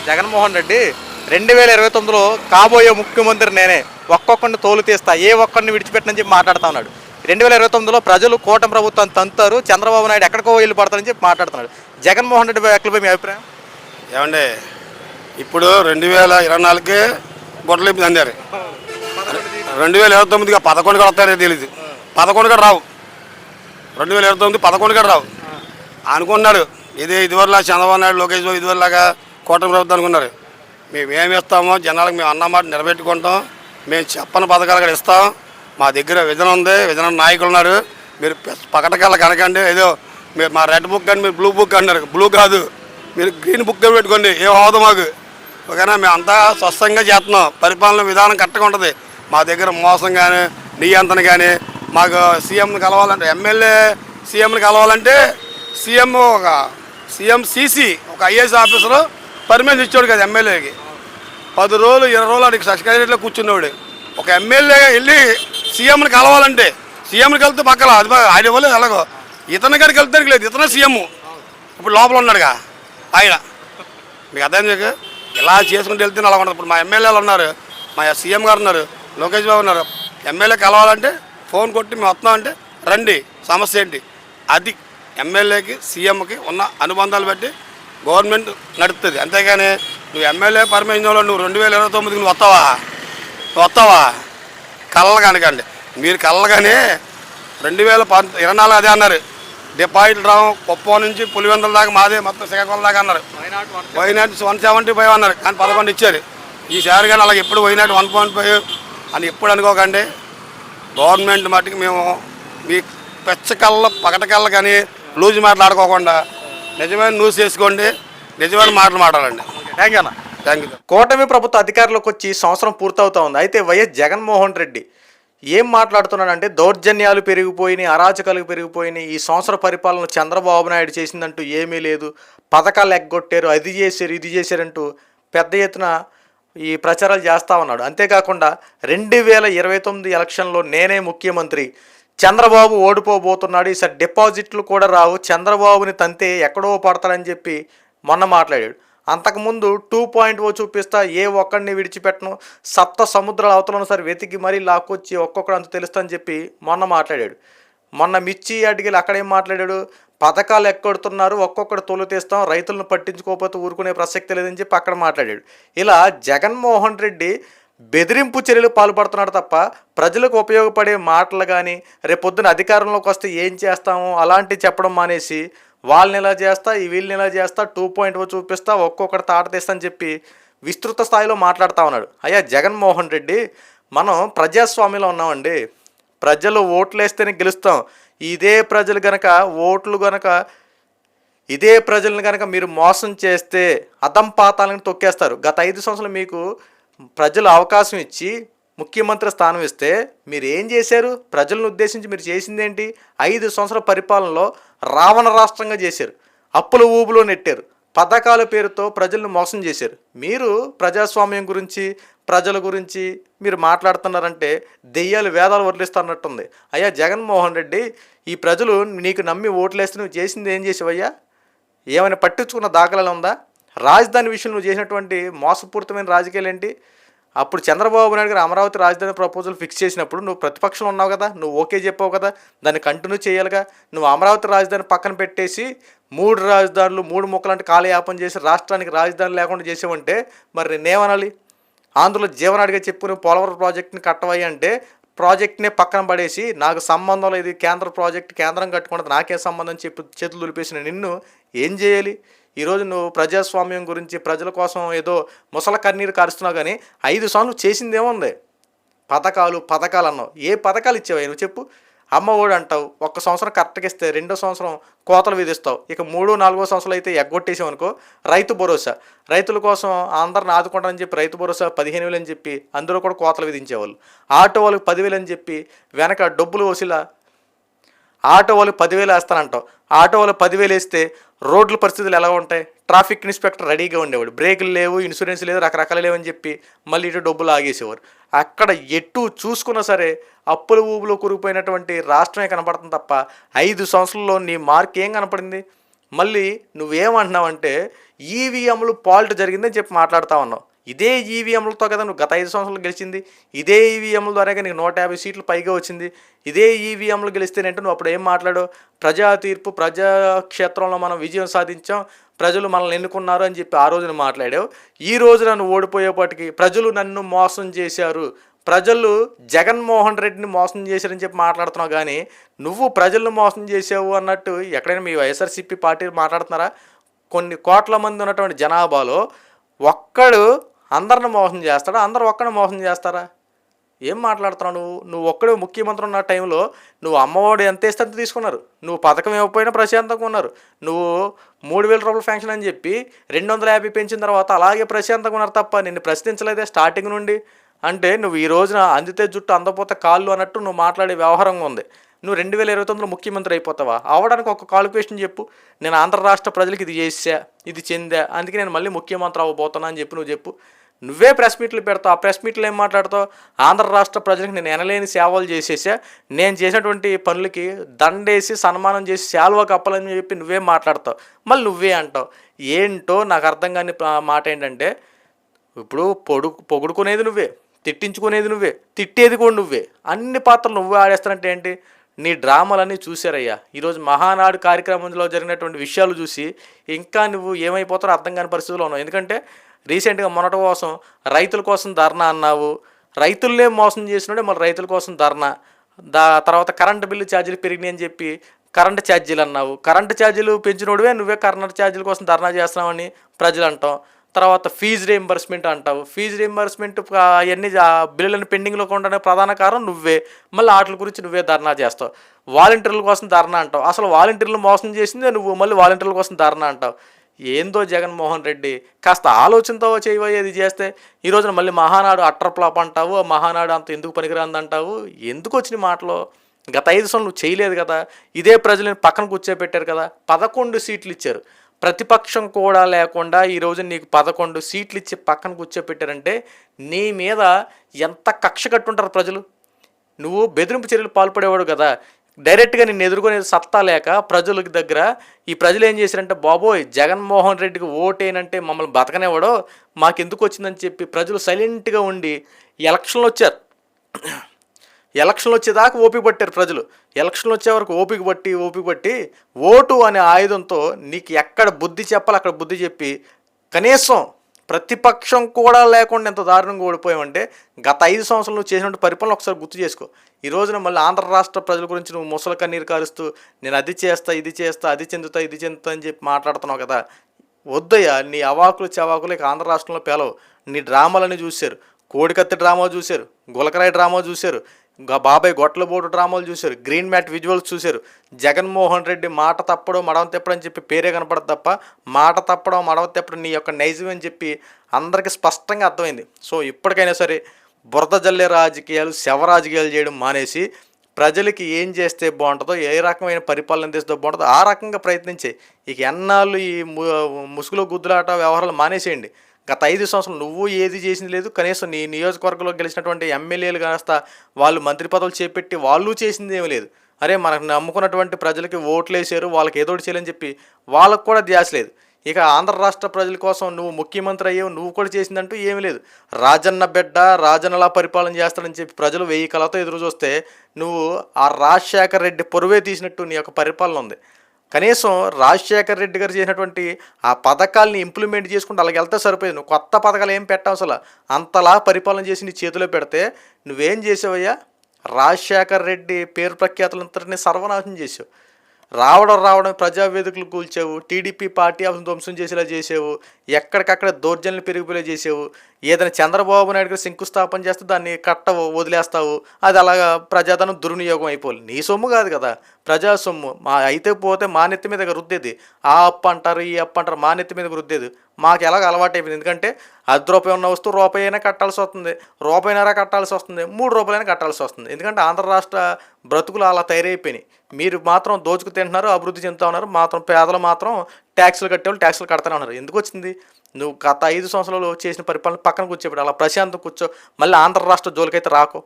జగన్మోహన్ రెడ్డి 2029లో కాబోయే ముఖ్యమంత్రి నేనే, ఒక్కొక్కరిని తోలు తీస్తా, ఏ ఒక్కరిని విడిచిపెట్టనని చెప్పి మాట్లాడుతా ఉన్నాడు. 2029లో ప్రజలు కూటమి ప్రభుత్వాన్ని తంతారు, చంద్రబాబు నాయుడు ఎక్కడికో వెళ్ళి పడతారని చెప్పి మాట్లాడుతున్నాడు. జగన్మోహన్ రెడ్డి ఎక్కడిపై మీ అభిప్రాయం? ఏమండి, ఇప్పుడు 2024కి బొట్టలిప్పి అందారు. 2029గా 11 కూడా వస్తారో తెలియదు. 11 కూడా రావు. 2029 11 కూడా రావు అనుకున్నాడు. ఇదివరలా చంద్రబాబు నాయుడు, లోకేష్ బాబు ఇదివరలాగా కూటమి ప్రభుత్వం అనుకున్నారు. మేము ఏమి ఇస్తామో జనాలకు మేము అన్నమాట నిలబెట్టుకుంటాం, మేము చెప్పని పథకాలు కూడా ఇస్తాం, మా దగ్గర విజన్ ఉంది, విజన్ నాయకులు ఉన్నారు, మీరు పకటకల్లా కనకండి, ఏదో మీరు మా రెడ్ బుక్ అని మీరు బ్లూ బుక్ అన్నారు. బ్లూ కాదు, మీరు గ్రీన్ బుక్ పెట్టుకోండి, ఏం అవదు మాకు. ఓకేనా? మేము అంతా స్వస్థంగా చేస్తున్నాం, పరిపాలన విధానం కరెక్ట్గా ఉంటుంది. మా దగ్గర మోసం కానీ నియంత్రణ కానీ, మాకు సీఎంని కలవాలంటే, ఎమ్మెల్యే సీఎంని కలవాలంటే సీఎం సీసీ ఒక ఐఏఎస్ ఆఫీసరు పర్మిషన్ ఇచ్చాడు కదా ఎమ్మెల్యేకి. 10 రోజులు 20 రోజులు అడిగి సెక్రటరీలో కూర్చున్నాడు. ఒక ఎమ్మెల్యే వెళ్ళి సీఎంని కలవాలంటే, సీఎంని కలిస్తే పక్కల అది ఆయన ఇవ్వలేదు. ఎలాగో ఇతని గారికి వెళ్తానికి లేదు, ఇతనే సీఎం ఇప్పుడు లోపల ఉన్నాడుగా ఆయన. మీకు అర్థం చేయక ఇలా చేసుకుంటూ వెళ్తే అలా ఉండదు. ఇప్పుడు మా ఎమ్మెల్యేలు ఉన్నారు, మా సీఎం గారు ఉన్నారు, లోకేష్ బాబు ఉన్నారు. ఎమ్మెల్యే కలవాలంటే ఫోన్ కొట్టి మేము వస్తున్నామంటే రండి, సమస్య ఏంటి అది. ఎమ్మెల్యేకి సీఎంకి ఉన్న అనుబంధాలు బట్టి గవర్నమెంట్ నడుస్తుంది. అంతేగాని నువ్వు ఎమ్మెల్యే పర్మిషన్లో నువ్వు 2029కి నువ్వు వస్తావా కళ్ళ కానికండి. మీరు కళ్ళగానే 2024 అదే అన్నారు, డిపాజిట్లు రావు, కుప్పం నుంచి పులివెందుల దాకా మాదే, మొత్తం శ్రీకాకుళం దాకా అన్నారు. వైనాట్ 175 అన్నారు, కానీ 11 ఇచ్చారు. ఈసారి కానీ అలాగే ఎప్పుడు వైనాట్ 1.5 అని ఎప్పుడు అనుకోకండి. గవర్నమెంట్ మట్టుకు మేము మీ పెచ్చకళ్ళ పకటకళ్ళ కానీ లూజు మాట్లాడుకోకుండా నిజమైన న్యూస్ చేసుకోండి, నిజమైన మాటలు మాట్లాడండి. థ్యాంక్ యూ అన్న. Thank you. కూటమి ప్రభుత్వ అధికారంలోకి వచ్చి సంవత్సరం పూర్తవుతా ఉంది. అయితే వైఎస్ జగన్మోహన్ రెడ్డి ఏం మాట్లాడుతున్నాడంటే, దౌర్జన్యాలు పెరిగిపోయినాయి, అరాచకాలు పెరిగిపోయినాయి, ఈ సంవత్సర పరిపాలన చంద్రబాబు నాయుడు చేసిందంటూ ఏమీ లేదు, పథకాలు ఎగ్గొట్టారు, అది చేశారు, ఇది చేశారంటూ పెద్ద ఎత్తున ఈ ప్రచారాలు చేస్తూ ఉన్నాడు. అంతేకాకుండా 2029 ఎలక్షన్లో నేనే ముఖ్యమంత్రి, చంద్రబాబు ఓడిపోబోతున్నాడు, ఈసారి డిపాజిట్లు కూడా రావు, చంద్రబాబుని తంతే ఎక్కడో పడతాడని చెప్పి మొన్న మాట్లాడాడు. అంతకుముందు 2.0 చూపిస్తా, ఏ ఒక్కడిని విడిచిపెట్టను, 7 సముద్రాల అవతలను సరే వెతికి మరీ లాక్కొచ్చి ఒక్కొక్కడు అంత తెలుస్తా అని చెప్పి మొన్న మాట్లాడాడు. మొన్న మిర్చి అడిగి అక్కడేం మాట్లాడాడు, పథకాలు ఎక్కొడుతున్నారు, ఒక్కొక్కడు తోలు తీస్తాం, రైతులను పట్టించుకోకపోతే ఊరుకునే ప్రసక్తి లేదని చెప్పి అక్కడ మాట్లాడాడు. ఇలా జగన్మోహన్ రెడ్డి బెదిరింపు చర్యలు పాల్పడుతున్నాడు తప్ప ప్రజలకు ఉపయోగపడే మాటలు కానీ, రేపొద్దున అధికారంలోకి వస్తే ఏం చేస్తామో అలాంటివి చెప్పడం మానేసి, వాళ్ళని ఇలా చేస్తా, ఈ వీళ్ళని ఇలా చేస్తా, 2.0 చూపిస్తా, ఒక్కొక్కటి తాట తీస్తా అని చెప్పి విస్తృత స్థాయిలో మాట్లాడుతూ ఉన్నాడు. అయ్యా జగన్మోహన్ రెడ్డి, మనం ప్రజాస్వామ్యంలో ఉన్నామండి, ప్రజలు ఓట్లు వేస్తేనే గెలుస్తాం. ఇదే ప్రజలు ప్రజలను కనుక మీరు మోసం చేస్తే అధంపాతాలను తొక్కేస్తారు. గత 5 సంవత్సరాలు మీకు ప్రజలు అవకాశం ఇచ్చి ముఖ్యమంత్రి స్థానం ఇస్తే మీరు ఏం చేశారు? ప్రజలను ఉద్దేశించి మీరు చేసిందేంటి? 5 సంవత్సరాల పరిపాలనలో రావణ రాష్ట్రంగా చేశారు, అప్పుల ఊబులో నెట్టారు, పథకాల పేరుతో ప్రజలను మోసం చేశారు. మీరు ప్రజాస్వామ్యం గురించి, ప్రజల గురించి మీరు మాట్లాడుతున్నారంటే దెయ్యాలు వేదాలు వదిలిస్తున్నట్టుంది. అయ్యా జగన్మోహన్ రెడ్డి, ఈ ప్రజలు నీకు నమ్మి ఓట్లేస్తే నువ్వు చేసింది ఏం చేసావయ్యా? ఏమైనా పట్టించుకున్న దాఖలాలు ఉందా? రాజధాని విషయంలో నువ్వు చేసినటువంటి మోసపూరితమైన రాజకీయాలు ఏంటి? అప్పుడు చంద్రబాబు నాయుడు గారు అమరావతి రాజధాని ప్రపోజల్ ఫిక్స్ చేసినప్పుడు నువ్వు ప్రతిపక్షంలో ఉన్నావు కదా, నువ్వు ఓకే చెప్పావు కదా, దాన్ని కంటిన్యూ చేయాలిగా. నువ్వు అమరావతి రాజధాని పక్కన పెట్టేసి 3 రాజధానులు 3 ముక్కలంటే కాలయాపన చేసి రాష్ట్రానికి రాజధాని లేకుండా చేసావంటే మరి నేనేమనాలి? ఆంధ్రలో జీవనాడిగా చెప్పుకుని పోలవరం ప్రాజెక్టుని కట్టవయ్యి అంటే ప్రాజెక్ట్నే పక్కన పడేసి నాకు సంబంధం లేదు, కేంద్ర ప్రాజెక్ట్ కేంద్రం కట్టుకున్నది నాకే సంబంధం చెప్పి చేతులు దులిపేసిన నిన్ను ఏం చేయాలి? ఈరోజు నువ్వు ప్రజాస్వామ్యం గురించి, ప్రజల కోసం ఏదో ముసల కన్నీరు కారుస్తున్నావు, కానీ 5 సంవత్సరాలు చేసిందేముంది? పథకాలు అన్నావు. ఏ పథకాలు ఇచ్చావు నువ్వు చెప్పు? అమ్మ ఒడి అంటావు, 1 సంవత్సరం కరెక్ట్గా ఇస్తే 2వ సంవత్సరం కోతలు విధిస్తావు, ఇక 3, 4వ సంవత్సరాలు అయితే ఎగ్గొట్టేసామనుకో. రైతు భరోసా, రైతుల కోసం అందరిని ఆదుకుంటారని చెప్పి రైతు భరోసా 15,000 అని చెప్పి అందులో కూడా కోతలు విధించేవాళ్ళు. ఆటో వాళ్ళకి 10,000 అని చెప్పి వెనక డబ్బులు వసూలా, ఆటో వాళ్ళకి 10,000 వేస్తానంటావు. ఆటో వాళ్ళు 10,000 వేస్తే రోడ్ల పరిస్థితులు ఎలా ఉంటాయి? ట్రాఫిక్ ఇన్స్పెక్టర్ రెడీగా ఉండేవాడు, బ్రేకులు లేవు, ఇన్సూరెన్స్ లేదు, రకరకాలు లేవని చెప్పి మళ్ళీ ఇటు డబ్బులు ఆగేసేవారు. అక్కడ ఎటు చూసుకున్నా సరే అప్పుల ఊబులో కూరుకుపోయినటువంటి రాష్ట్రమే కనపడుతుంది తప్ప 5 సంవత్సరాల్లో నీ మార్క్ ఏం కనపడింది? మళ్ళీ నువ్వేమంటున్నావంటే ఈవీఎంలు ఫాల్ట్ జరిగిందని చెప్పి మాట్లాడుతూ ఉన్నావు. ఇదే ఈవీఎంలతో కదా నువ్వు గత 5 సంవత్సరాలు గెలిచింది. ఇదే ఈవీఎంల ద్వారాగా నీకు 150 సీట్లు పైగా వచ్చింది. ఇదే ఈవీఎంలు గెలిస్తేనంటే నువ్వు అప్పుడు ఏం మాట్లాడావు? ప్రజా తీర్పు, ప్రజాక్షేత్రంలో మనం విజయం సాధించాం, ప్రజలు మనల్ని ఎన్నుకున్నారు అని చెప్పి ఆ రోజున మాట్లాడావు. ఈ రోజున నువ్వు ఓడిపోయేపటికి ప్రజలు నన్ను మోసం చేశారు, ప్రజలు జగన్మోహన్ రెడ్డిని మోసం చేశారని చెప్పి మాట్లాడుతున్నావు. కానీ నువ్వు ప్రజలను మోసం చేసావు అన్నట్టు ఎక్కడైనా మీ వైఎస్ఆర్సీపీ పార్టీ మాట్లాడుతున్నారా? కొన్ని కోట్ల మంది ఉన్నటువంటి జనాభాలో ఒక్కడు అందరిని మోసం చేస్తాడా? అందరు ఒక్కడిని మోసం చేస్తారా? ఏం మాట్లాడుతున్నావు నువ్వు? నువ్వు ఒక్కడే ముఖ్యమంత్రి ఉన్న టైంలో నువ్వు అమ్మఒడి ఎంత వేస్తే అంత తీసుకున్నారు. నువ్వు పథకం ఇవ్వకపోయినా ప్రశాంతంగా ఉన్నారు. నువ్వు 3,000 రూపాయల పెన్షన్ అని చెప్పి 250 పెంచిన తర్వాత అలాగే ప్రశాంతంగా ఉన్నారు తప్ప నిన్ను ప్రశ్నించలేదే స్టార్టింగ్ నుండి. అంటే నువ్వు ఈ రోజున అందితే జుట్టు అందపోతే కాళ్ళు అన్నట్టు నువ్వు మాట్లాడే వ్యవహారంగా ఉంది. నువ్వు 2029లో ముఖ్యమంత్రి అయిపోతావా? అవడానికి ఒక క్వాలిఫికేషన్ చెప్పు. నేను ఆంధ్ర రాష్ట్ర ప్రజలకు ఇది చేసా, ఇది చెందా, అందుకే నేను మళ్ళీ ముఖ్యమంత్రి అవ్వబోతున్నా అని చెప్పి నువ్వు చెప్పు. నువ్వే ప్రెస్ మీట్లు పెడతావు. ఆ ప్రెస్ మీట్లు ఏం మాట్లాడతావు? ఆంధ్ర రాష్ట్ర ప్రజలకు నేను ఎనలేని సేవలు చేసేసా, నేను చేసినటువంటి పనులకి దండేసి సన్మానం చేసి శాలువా కప్పాలని చెప్పి నువ్వే మాట్లాడతావు. మళ్ళీ నువ్వే అంటావు. ఏంటో నాకు అర్థం కాని మాట ఏంటంటే, ఇప్పుడు పొగుడుకునేది నువ్వే, తిట్టించుకునేది నువ్వే, తిట్టేది కూడా నువ్వే, అన్ని పాత్రలు నువ్వే ఆడేస్తానంటే ఏంటి? నీ డ్రామాలన్నీ చూశారయ్యా. ఈరోజు మహానాడు కార్యక్రమంలో జరిగినటువంటి విషయాలు చూసి ఇంకా నువ్వు ఏమైపోతారో అర్థం కాని పరిస్థితిలో ఉన్నావు. ఎందుకంటే రీసెంట్గా మొన్నటి కోసం రైతుల కోసం ధర్నా అన్నావు. రైతులనే మోసం చేసినోడే మళ్ళీ రైతుల కోసం ధర్నా. తర్వాత కరెంటు బిల్లు ఛార్జీలు పెరిగినాయి అని చెప్పి కరెంటు ఛార్జీలు అన్నావు. కరెంటు ఛార్జీలు పెంచినోడివే నువ్వే కరెంటు ఛార్జీల కోసం ధర్నా చేస్తున్నావని ప్రజలు అంటాం. తర్వాత ఫీజు రీయింబర్స్మెంట్ అంటావు. ఫీజు రీయింబర్స్మెంట్ అవన్నీ బిల్లులను పెండింగ్లో ఉండడానికి ప్రధాన కారణం నువ్వే. మళ్ళీ వాటి గురించి నువ్వే ధర్నా చేస్తావు. వాలంటీర్ల కోసం ధర్నా అంటావు. అసలు వాలంటీర్లు మోసం చేసిందే నువ్వు, మళ్ళీ వాలంటీర్ల కోసం ధర్నా అంటావు. ఏందో జగన్మోహన్ రెడ్డి, కాస్త ఆలోచనతో చేయబోయేది చేస్తే ఈ రోజున మళ్ళీ మహానాడు అట్టర్ ఫ్లాప్ అంటావు. ఆ మహానాడు అంత ఎందుకు పనికిరాంది అంటావు. ఎందుకు వచ్చిన మాటలో? గత 5 సంవత్సరాలు నువ్వు చేయలేదు కదా. ఇదే ప్రజలను పక్కన కూర్చోబెట్టారు కదా. 11 సీట్లు ఇచ్చారు. ప్రతిపక్షం కూడా లేకుండా ఈరోజు నీకు 11 సీట్లు ఇచ్చి పక్కన కూర్చోబెట్టారంటే నీ మీద ఎంత కక్ష కట్టుంటారు ప్రజలు. నువ్వు బెదిరింపు చర్యలు పాల్పడేవాడు కదా. డైరెక్ట్గా నిన్ను ఎదుర్కొనే సత్తా లేక ప్రజల దగ్గర ఈ ప్రజలు ఏం చేశారంటే, బాబోయ్ జగన్మోహన్ రెడ్డికి ఓటేనంటే మమ్మల్ని బతకనేవాడో, మాకెందుకు వచ్చిందని చెప్పి ప్రజలు సైలెంట్గా ఉండి ఎలక్షన్లు వచ్చారు. ఎలక్షన్లు వచ్చేదాకా ఓపిక పట్టారు ప్రజలు. ఎలక్షన్లు వచ్చే వరకు ఓపిక పట్టి ఓటు అనే ఆయుధంతో నీకు ఎక్కడ బుద్ధి చెప్పాలి అక్కడ బుద్ధి చెప్పి కనీసం ప్రతిపక్షం కూడా లేకుండా ఎంత దారుణంగా ఓడిపోయామంటే గత 5 సంవత్సరాలు నువ్వు చేసినట్టు పరిపాలన ఒకసారి గుర్తు చేసుకో. ఈ రోజున మళ్ళీ ఆంధ్ర రాష్ట్ర ప్రజల గురించి నువ్వు ముసలి కన్నీరు కారుస్తూ నేను అది చేస్తా, ఇది చేస్తా, అది చెందుతా, ఇది చెందుతా అని చెప్పి మాట్లాడుతున్నావు కదా. వద్దయ్యా, నీ అవాకులు చవాకులు ఇక ఆంధ్ర రాష్ట్రంలో పేలవు. నీ డ్రామాలని చూశారు. కోడికత్తి డ్రామా చూశారు, గులకరాయి డ్రామా చూశారు, బాబాయ్ గొట్లబోటు డ్రామాలు చూశారు, గ్రీన్ మ్యాట్ విజువల్స్ చూశారు. జగన్మోహన్ రెడ్డి మాట తప్పడం మడవ తెప్పడం అని చెప్పి పేరే కనపడదు తప్ప మాట తప్పడం మడవ తెప్పడం నీ యొక్క నైజం అని చెప్పి అందరికీ స్పష్టంగా అర్థమైంది. సో ఇప్పటికైనా సరే బురద జల్లే రాజకీయాలు, శవ రాజకీయాలు చేయడం మానేసి ప్రజలకి ఏం చేస్తే బాగుంటుందో, ఏ రకమైన పరిపాలన అందిస్తే బాగుంటుందో ఆ రకంగా ప్రయత్నించే. ఇక ఎన్నాళ్ళు ఈ ముసుగులో గుద్దులాట వ్యవహారాలు మానేసేయండి. గత 5 సంవత్సరాలు నువ్వు ఏది చేసింది లేదు. కనీసం నీ నియోజకవర్గంలో గెలిచినటువంటి ఎమ్మెల్యేలు కాస్త వాళ్ళు మంత్రి పదవులు చేపట్టి వాళ్ళు చేసింది ఏమీ లేదు. అరే మనకు నమ్ముకున్నటువంటి ప్రజలకి ఓట్లు వేసారు, వాళ్ళకి ఏదో ఒకటి చేయాలని చెప్పి వాళ్ళకు కూడా ధ్యాస లేదు. ఇక ఆంధ్ర రాష్ట్ర ప్రజల కోసం నువ్వు ముఖ్యమంత్రి అయ్యావు, నువ్వు కూడా చేసిందంటూ ఏమీ లేదు. రాజన్న బిడ్డ రాజన్నలా పరిపాలన చేస్తాడని చెప్పి ప్రజలు 1000 కళతో ఎదురు చూస్తే నువ్వు ఆ రాజశేఖర్ రెడ్డి పొరువే తీసినట్టు నీ యొక్క పరిపాలన ఉంది. కనీసం రాజశేఖర్ రెడ్డి గారు చేసినటువంటి ఆ పథకాలని ఇంప్లిమెంట్ చేసుకుంటూ అలాగే వెళ్తే సరిపోయేది. నువ్వు కొత్త పథకాలు ఏం పెట్టావు అసలు. అంతలా పరిపాలన చేసి నీ చేతిలో పెడితే నువ్వేం చేసావయ్యా? రాజశేఖర్ రెడ్డి పేరు ప్రఖ్యాతులంతటినీ సర్వనాశనం చేసావు. రావడం ప్రజావేదికలు కూల్చావు, టీడీపీ పార్టీ ధ్వంసం చేసేలా చేసావు, ఎక్కడికక్కడ దౌర్జన్యాలు పెరిగిపోయేలా చేసావు. ఏదైనా చంద్రబాబు నాయుడు గారు శంకుస్థాపన చేస్తే దాన్ని కట్టవు, వదిలేస్తావు. అది అలాగా ప్రజాధనం దుర్వినియోగం అయిపోవాలి. నీ సొమ్ము కాదు కదా, ప్రజా సొమ్ము. అయితే పోతే మా నెత్తి మీద రుద్దేది. ఆ అప్పు అంటారు, ఈ అప్పు అంటారు, మా నెత్తి మీద రుద్దేది. మాకు ఎలాగ అలవాటు అయిపోయింది. ఎందుకంటే ₹10 ఉన్న వస్తువు రూపాయి అయినా కట్టాల్సి వస్తుంది, ₹1.5 కట్టాల్సి వస్తుంది, ₹3 కట్టాల్సి వస్తుంది. ఎందుకంటే ఆంధ్ర రాష్ట్ర బ్రతుకులు అలా తయారైపోయినాయి. మీరు మాత్రం దోచుకు తింటున్నారు, అభివృద్ధి చెందుతూ ఉన్నారు. మాత్రం పేదలు మాత్రం ట్యాక్సులు కట్టేవాళ్ళు ట్యాక్సులు కడతానే ఉన్నారు. ఎందుకు వచ్చింది? నువ్వు గత 5 సంవత్సరాలు చేసిన పరిపాలన పక్కన కూర్చోబెట్టి అలా ప్రశాంతం కూర్చో. మళ్ళీ ఆంధ్ర రాష్ట్ర జోలికైతే రాకో.